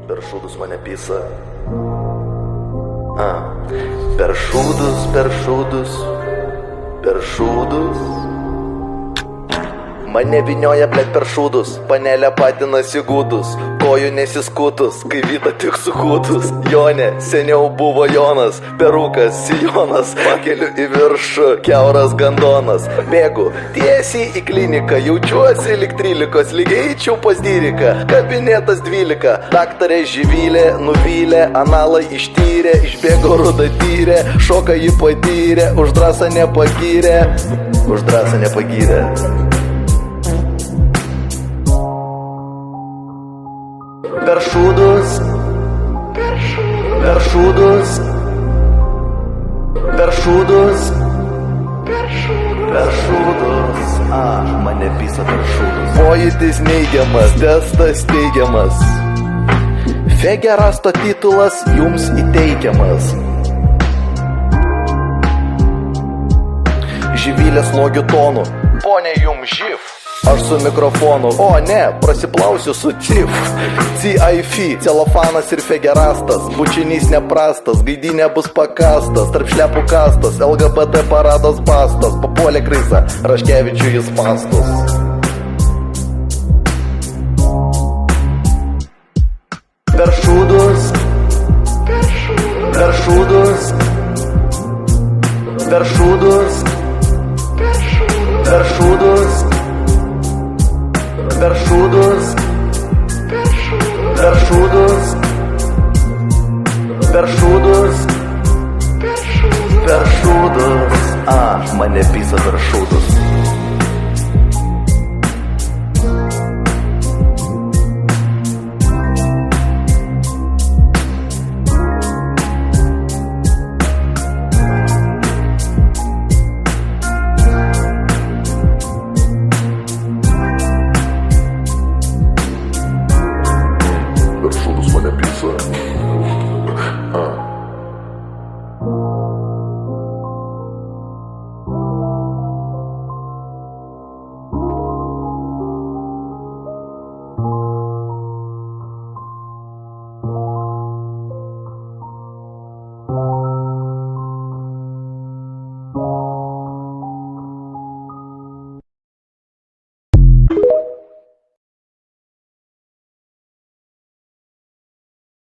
Per šūdus mane pisa. Per šūdus, per šūdus, per šūdus. Mane vinioja, blėt, per šūdus. Panelė patinasi gudus, kojų nesiskutus, kai vyta tik sukūtus. Jonė, seniau buvo Jonas, perukas, sijonas, pakeliu į viršų, kiauras gandonas. Bėgu tiesiai į kliniką, jaučiuosi lik 13, lygiai eičiau pas dyriką. Kabinetas 12, daktarė Živilė nuvylė, analą ištyrė, išbėgo rudą tyrė, šoką jį patyrė, už drąsą nepagyrė, už drąsą nepagyrė. Per šūdus, per šūdus, per šūdus, per šūdus. Mane pisa per šūdus. Pojūtis neigiamas, testas teigiamas. Fegerasto titulas jums įteikiamas. Živilė slogių tonų. Ponė, jums živ. Aš su mikrofonu, o ne, prasiplausiu su CIF. CIF, celofanas ir fegerastas, bučinys neprastas, gaidynė bus pakastas, tarp šlepų kastas, LGBT parados bastas, papuolė krizą, Raškevičių jis pastus.